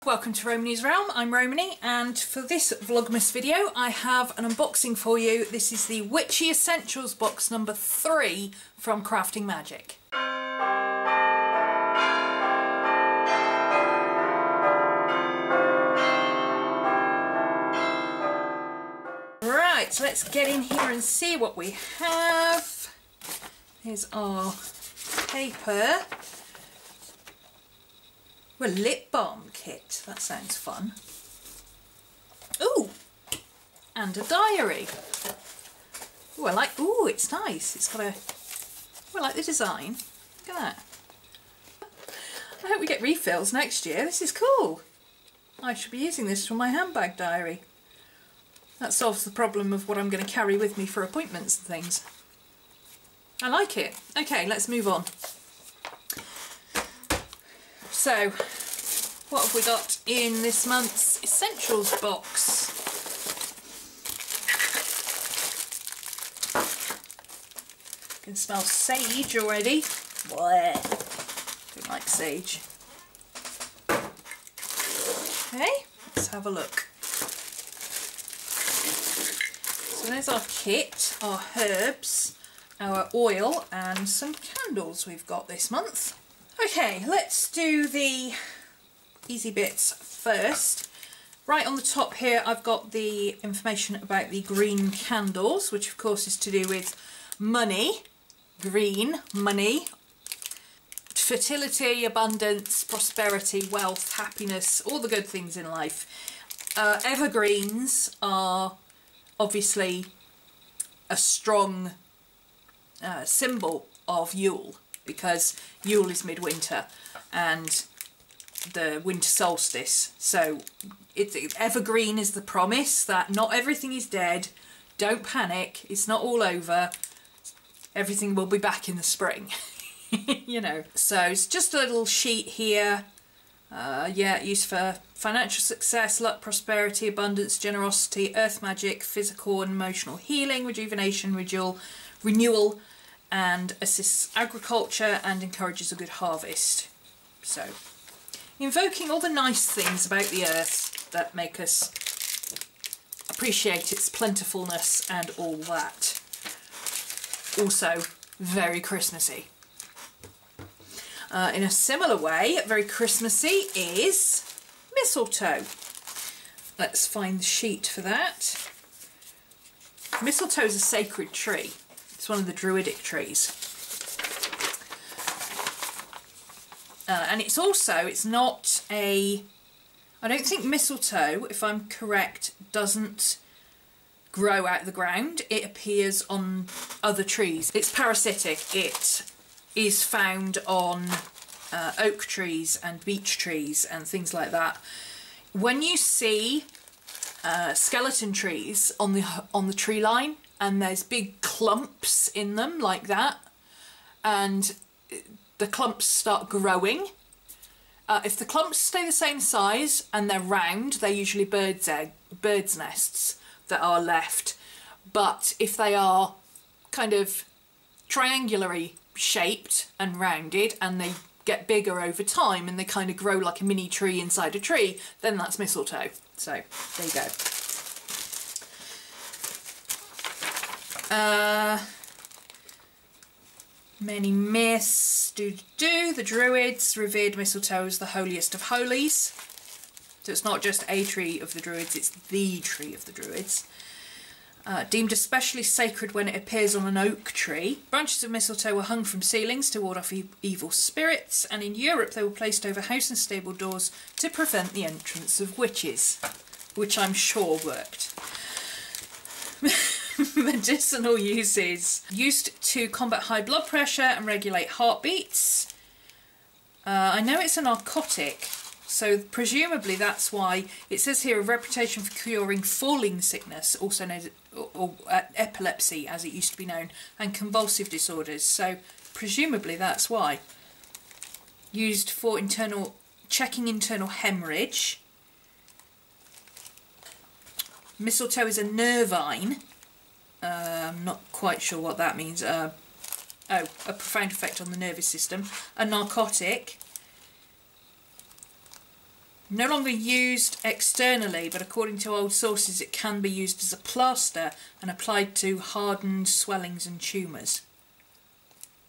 Welcome to RhomanysRealm, I'm Romany, and for this Vlogmas video I have an unboxing for you. This is the Witchy Essentials box number 3 from Crafting Magic. Right, so let's get in here and see what we have. Here's our paper. Well, lip balm kit, that sounds fun. Ooh, and a diary. Ooh, ooh, it's nice. It's got a, I like the design. Look at that. I hope we get refills next year. This is cool. I should be using this for my handbag diary. That solves the problem of what I'm going to carry with me for appointments and things. I like it. Okay, let's move on. So, what have we got in this month's Essentials box? I can smell sage already. Blech. Don't like sage. Okay, let's have a look. So there's our kit, our herbs, our oil and some candles we've got this month. Okay, let's do the easy bits first. Right on the top here I've got the information about the green candles, which of course is to do with money, green, money, fertility, abundance, prosperity, wealth, happiness, all the good things in life. Evergreens are obviously a strong symbol of Yule, because Yule is midwinter and the winter solstice. So evergreen is the promise that not everything is dead, don't panic, it's not all over, everything will be back in the spring. You know, so it's just a little sheet here. Yeah, used for financial success, luck, prosperity, abundance, generosity, earth magic, physical and emotional healing, rejuvenation, renewal, and assists agriculture and encourages a good harvest. So, invoking all the nice things about the earth that make us appreciate its plentifulness and all that. Also, very Christmassy. In a similar way, very Christmassy is mistletoe. Let's find the sheet for that. Mistletoe is a sacred tree. It's one of the druidic trees. And it's also, it's not a, I don't think mistletoe, if I'm correct, doesn't grow out of the ground. It appears on other trees. It's parasitic. It is found on oak trees and beech trees and things like that. When you see skeleton trees on the tree line and there's big clumps in them like that, and the clumps start growing, if the clumps stay the same size and they're round, they're usually birds' nests that are left. But if they are kind of triangularly shaped and rounded and they get bigger over time and they kind of grow like a mini tree inside a tree, then that's mistletoe. So there you go. Many myths. The Druids revered mistletoe as the holiest of holies. So it's not just a tree of the Druids, it's the tree of the Druids. Deemed especially sacred when it appears on an oak tree. Branches of mistletoe were hung from ceilings to ward off evil spirits, and in Europe they were placed over house and stable doors to prevent the entrance of witches, which I'm sure worked. Medicinal uses. Used to combat high blood pressure and regulate heartbeats. I know it's a narcotic, so presumably that's why it says here a reputation for curing falling sickness, also known as or epilepsy as it used to be known, and convulsive disorders. So presumably that's why. Used for checking internal hemorrhage. Mistletoe is a nervine. I'm not quite sure what that means. A profound effect on the nervous system. A narcotic. No longer used externally, but according to old sources it can be used as a plaster and applied to hardened swellings and tumours.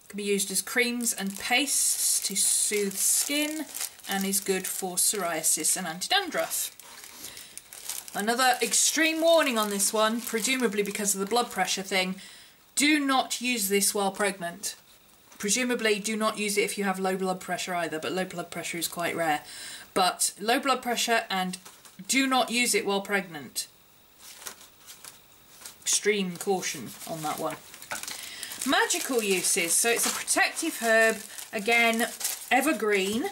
It can be used as creams and pastes to soothe skin and is good for psoriasis and anti-dandruff. Another extreme warning on this one, presumably because of the blood pressure thing. Do not use this while pregnant. Presumably do not use it if you have low blood pressure either, but low blood pressure is quite rare. But low blood pressure, and do not use it while pregnant. Extreme caution on that one. Magical uses. So it's a protective herb, again evergreen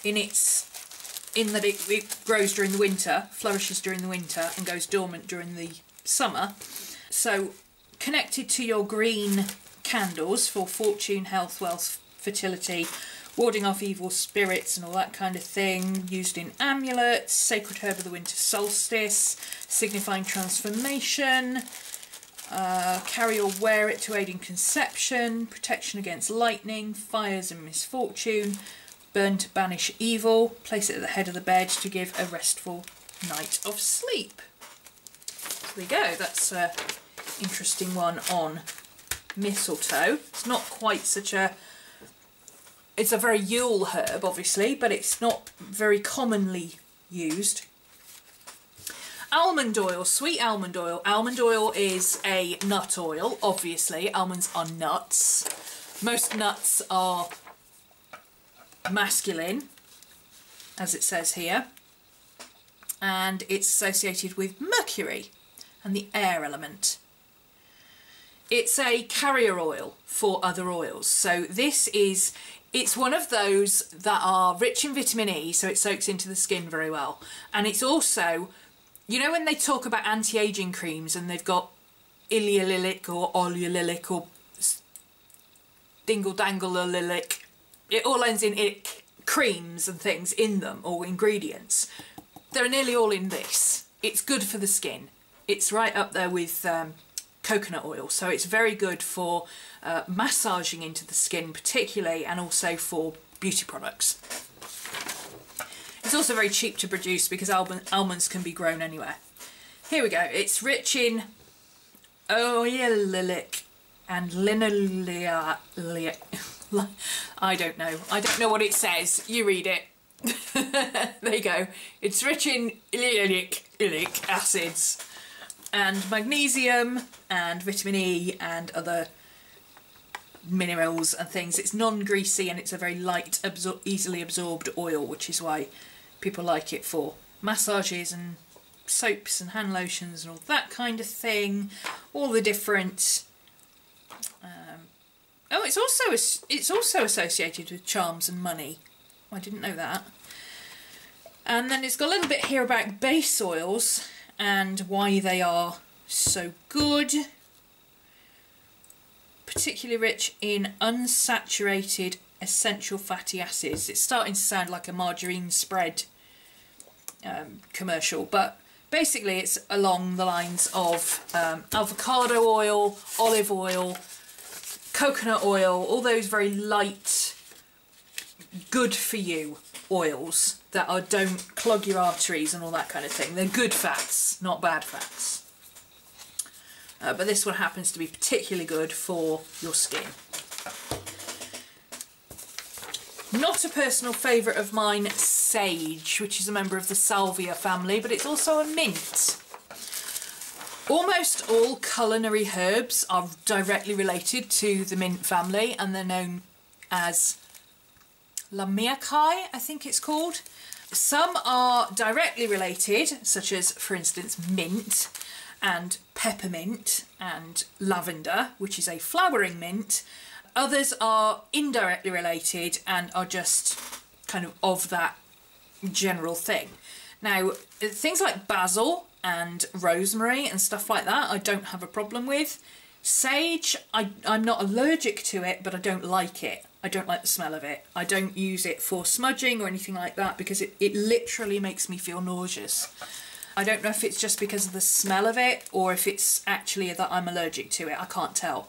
in that it grows during the winter, flourishes during the winter and goes dormant during the summer. So connected to your green candles for fortune, health, wealth, fertility, warding off evil spirits and all that kind of thing, used in amulets, sacred herb of the winter solstice, signifying transformation, carry or wear it to aid in conception, protection against lightning, fires and misfortune, burn to banish evil, place it at the head of the bed to give a restful night of sleep. So there you go, that's an interesting one on mistletoe. It's not quite such a... It's a very Yule herb, obviously, but it's not very commonly used. Almond oil, sweet almond oil. Almond oil is a nut oil, obviously. Almonds are nuts. Most nuts are masculine, as it says here. And it's associated with Mercury and the air element. It's a carrier oil for other oils. So this is... It's one of those that are rich in vitamin E, so it soaks into the skin very well. And it's also, you know when they talk about anti-aging creams and they've got ileolilic or oleolilic or dingle-dangle-lilic, it all ends in ick, creams and things in them, or ingredients. They're nearly all in this. It's good for the skin. It's right up there with coconut oil, so it's very good for massaging into the skin particularly, and also for beauty products. It's also very cheap to produce because almonds can be grown anywhere. Here we go, it's rich in oleolilic and linoleic. I don't know what it says, you read it. There you go, it's rich in ileolic acids and magnesium and vitamin E and other minerals and things. It's non-greasy and it's a very light, easily absorbed oil, which is why people like it for massages and soaps and hand lotions and all that kind of thing. All the different... oh, it's also associated with charms and money. I didn't know that. And then it's got a little bit here about base oils and why they are so good. Particularly rich in unsaturated essential fatty acids. It's starting to sound like a margarine spread commercial, but basically it's along the lines of avocado oil, olive oil, coconut oil, all those very light, good for you oils that don't clog your arteries and all that kind of thing. They're good fats, not bad fats. But this one happens to be particularly good for your skin. Not a personal favourite of mine, sage, which is a member of the salvia family, but it's also a mint. Almost all culinary herbs are directly related to the mint family, and they're known as Lamiaceae, I think it's called. Some are directly related, such as, for instance, mint and peppermint and lavender, which is a flowering mint. Others are indirectly related and are just kind of that general thing. Now, things like basil and rosemary and stuff like that I don't have a problem with. Sage, I'm not allergic to it, but I don't like it. I don't like the smell of it. I don't use it for smudging or anything like that because it literally makes me feel nauseous. I don't know if it's just because of the smell of it or if it's actually that I'm allergic to it. I can't tell.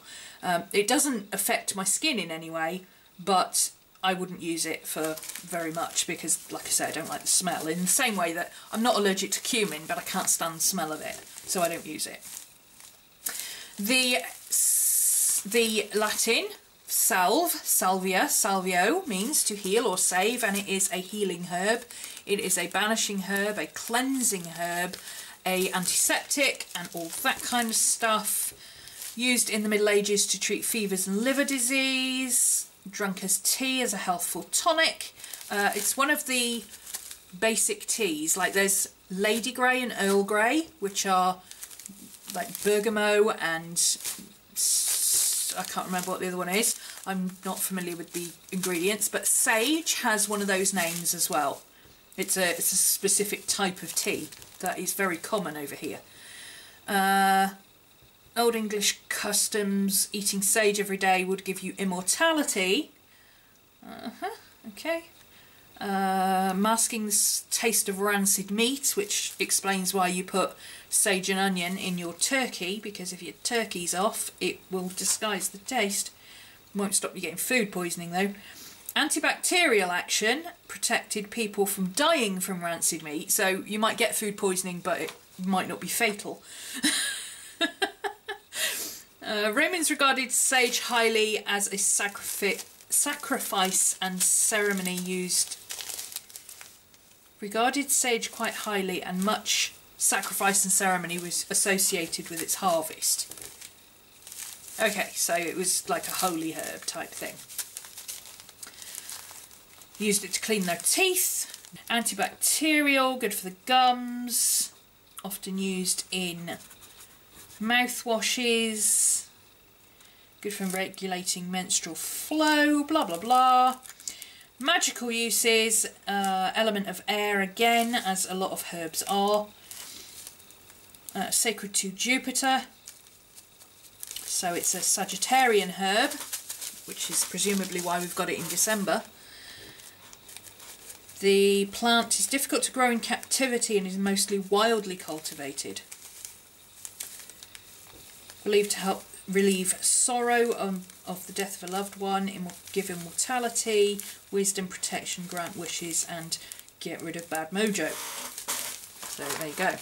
It doesn't affect my skin in any way, but I wouldn't use it for very much because, like I say, I don't like the smell. In the same way that I'm not allergic to cumin, but I can't stand the smell of it, so I don't use it. The Latin salvio means to heal or save, and it is a healing herb. It is a banishing herb, a cleansing herb, a antiseptic, and all that kind of stuff. Used in the Middle Ages to treat fevers and liver disease. Drunk as tea as a healthful tonic. It's one of the basic teas. Like there's Lady Grey and Earl Grey, which are like bergamot and I can't remember what the other one is. I'm not familiar with the ingredients, but sage has one of those names as well. It's a specific type of tea that is very common over here. Old English customs, eating sage every day would give you immortality. Okay. Masking the taste of rancid meat, which explains why you put sage and onion in your turkey, because if your turkey's off, it will disguise the taste. Won't stop you getting food poisoning though. Antibacterial action, protected people from dying from rancid meat, so you might get food poisoning, but it might not be fatal. Romans regarded sage highly as a sacrifice and ceremony used. Regarded sage quite highly, and much sacrifice and ceremony was associated with its harvest. Okay, so it was like a holy herb type thing. Used it to clean their teeth. Antibacterial, good for the gums. Often used in mouthwashes, good for regulating menstrual flow, blah blah blah. Magical uses, element of air again, as a lot of herbs are. Sacred to Jupiter, so it's a Sagittarian herb, which is presumably why we've got it in December. The plant is difficult to grow in captivity and is mostly wildly cultivated. Believed to help relieve sorrow of the death of a loved one, give immortality, wisdom, protection, grant wishes, and get rid of bad mojo. So there you go.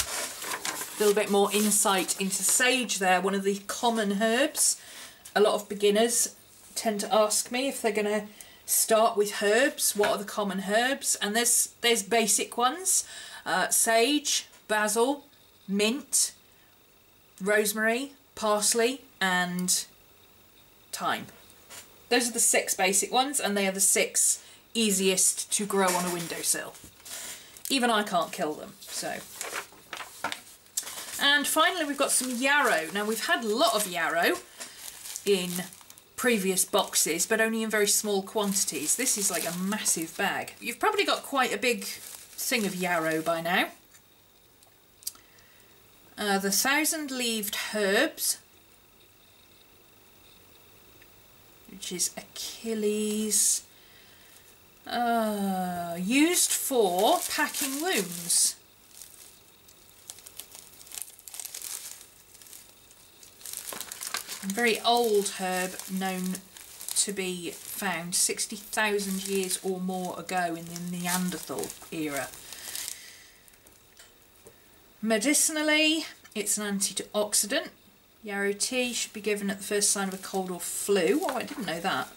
A little bit more insight into sage there, one of the common herbs. A lot of beginners tend to ask me if they're going to start with herbs, what are the common herbs? And there's basic ones, sage, basil, mint, rosemary, parsley, and thyme. Those are the 6 basic ones, and they are the 6 easiest to grow on a windowsill. Even I can't kill them, so. And finally we've got some yarrow. Now we've had a lot of yarrow in previous boxes, but only in very small quantities. This is like a massive bag. You've probably got quite a big thing of yarrow by now. The 1,000-leaved herbs, which is Achilles, used for packing wounds. A very old herb, known to be found 60,000 years or more ago in the Neanderthal era. Medicinally, it's an antioxidant. Yarrow tea should be given at the first sign of a cold or flu. Oh, I didn't know that.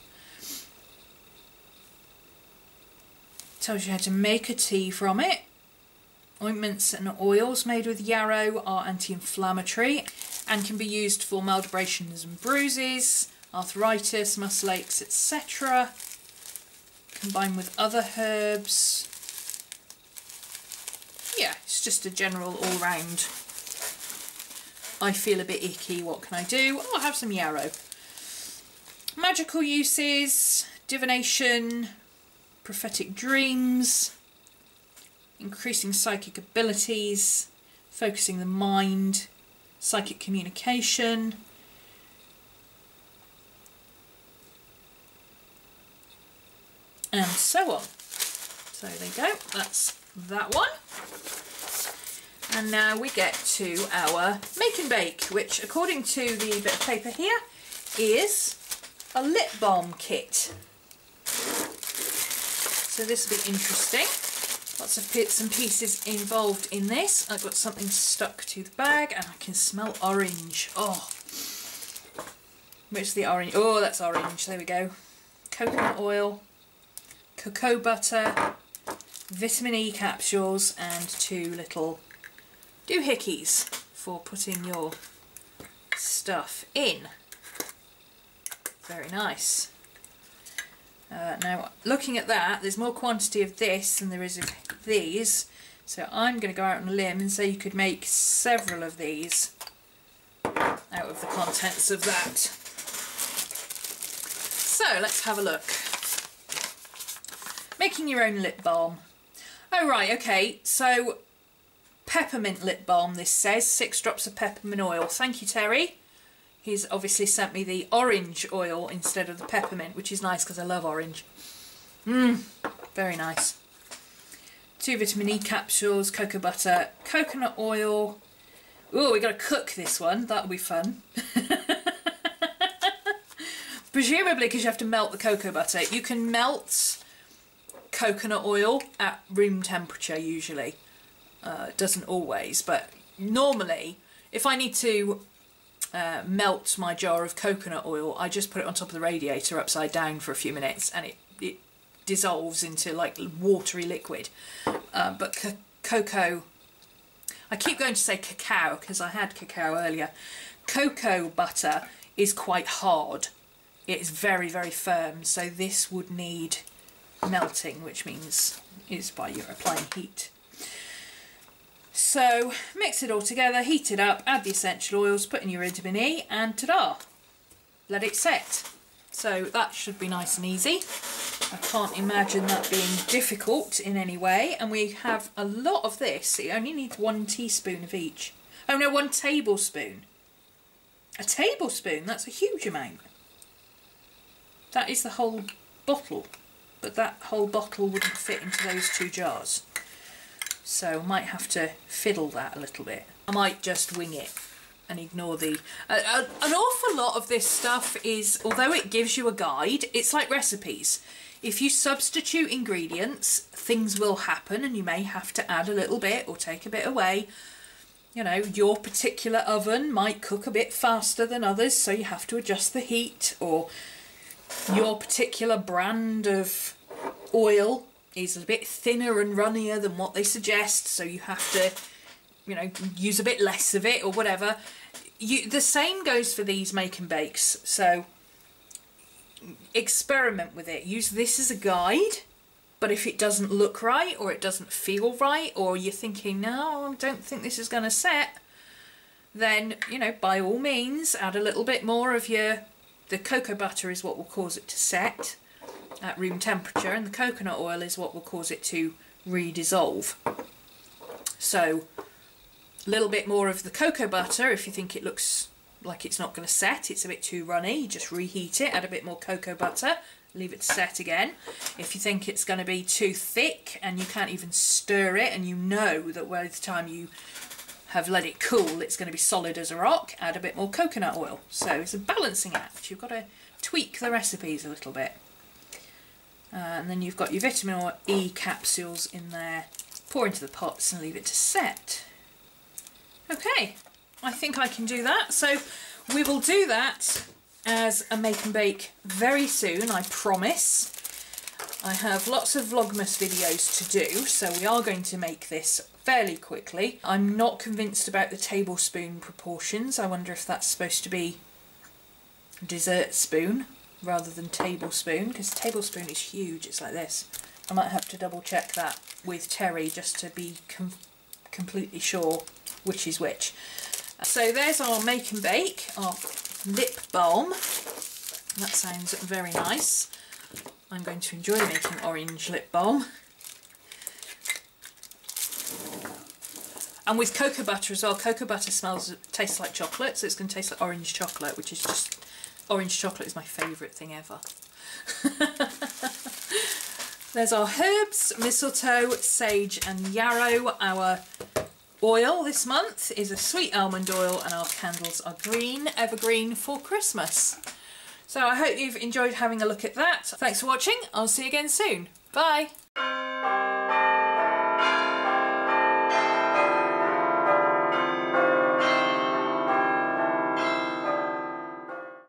Tells you how to make a tea from it. Ointments and oils made with yarrow are anti-inflammatory and can be used for mild abrasions and bruises, arthritis, muscle aches, etc. Combined with other herbs. Yeah, it's just a general all-round, I feel a bit icky, what can I do? Oh, I'll have some yarrow. Magical uses, divination, prophetic dreams, increasing psychic abilities, focusing the mind, psychic communication. And so on. So there you go, that's that one. And now we get to our make and bake, which according to the bit of paper here is a lip balm kit. So this will be interesting. Lots of bits and pieces involved in this. I've got something stuck to the bag and I can smell orange. Oh, where's the orange? Oh, that's orange. There we go. Coconut oil, cocoa butter, vitamin E capsules and 2 little doohickeys for putting your stuff in. Very nice. Now, looking at that, there's more quantity of this than there is of these, so I'm going to go out on a limb and say you could make several of these out of the contents of that. So, let's have a look. Making your own lip balm. Oh right, okay, so peppermint lip balm, this says, 6 drops of peppermint oil. Thank you, Terry. He's obviously sent me the orange oil instead of the peppermint, which is nice because I love orange. Very nice. 2 vitamin E capsules, cocoa butter, coconut oil. Oh, we got to cook this one. That'll be fun. Presumably because you have to melt the cocoa butter. You can melt coconut oil at room temperature usually. It doesn't always, but normally if I need to melt my jar of coconut oil, I just put it on top of the radiator upside down for a few minutes and it dissolves into like watery liquid. But cocoa, I keep going to say cacao because I had cacao earlier. Cocoa butter is quite hard. It's very, very firm, so this would need melting, which means is by you're applying heat. So mix it all together, heat it up, add the essential oils, put in your vitamin E and ta-da! Let it set. So that should be nice and easy. I can't imagine that being difficult in any way, and we have a lot of this. It only needs 1 teaspoon of each. Oh no, 1 tablespoon. A tablespoon? That's a huge amount. That is the whole bottle, but that whole bottle wouldn't fit into those 2 jars. So I might have to fiddle that a little bit. I might just wing it and ignore the... an awful lot of this stuff is, although it gives you a guide, it's like recipes. If you substitute ingredients, things will happen and you may have to add a little bit or take a bit away. You know, your particular oven might cook a bit faster than others, so you have to adjust the heat, or your particular brand of oil is a bit thinner and runnier than what they suggest, so you have to, you know, use a bit less of it or whatever. The same goes for these make and bakes, so experiment with it. Use this as a guide, but if it doesn't look right or it doesn't feel right, or you're thinking, no, I don't think this is going to set, then, you know, by all means add a little bit more of the cocoa butter is what will cause it to set at room temperature, and the coconut oil is what will cause it to redissolve. So a little bit more of the cocoa butter if you think it looks like it's not going to set, it's a bit too runny, just reheat it, add a bit more cocoa butter, leave it to set again. If you think it's going to be too thick and you can't even stir it and you know that by the time you have let it cool it's going to be solid as a rock, add a bit more coconut oil. So it's a balancing act, you've got to tweak the recipes a little bit. And then you've got your vitamin E capsules in there. Pour into the pots and leave it to set. Okay, I think I can do that. So we will do that as a make and bake very soon, I promise. I have lots of Vlogmas videos to do, so we are going to make this fairly quickly. I'm not convinced about the tablespoon proportions. I wonder if that's supposed to be dessert spoon rather than tablespoon, because tablespoon is huge, it's like this. I might have to double check that with Terry just to be completely sure which is which. So there's our make and bake, our lip balm. That sounds very nice. I'm going to enjoy making orange lip balm. And with cocoa butter as well, cocoa butter tastes like chocolate, so it's going to taste like orange chocolate, which is just... Orange chocolate is my favourite thing ever. There's our herbs, mistletoe, sage and yarrow. Our oil this month is a sweet almond oil, and our candles are green, evergreen for Christmas. So I hope you've enjoyed having a look at that. Thanks for watching. I'll see you again soon. Bye.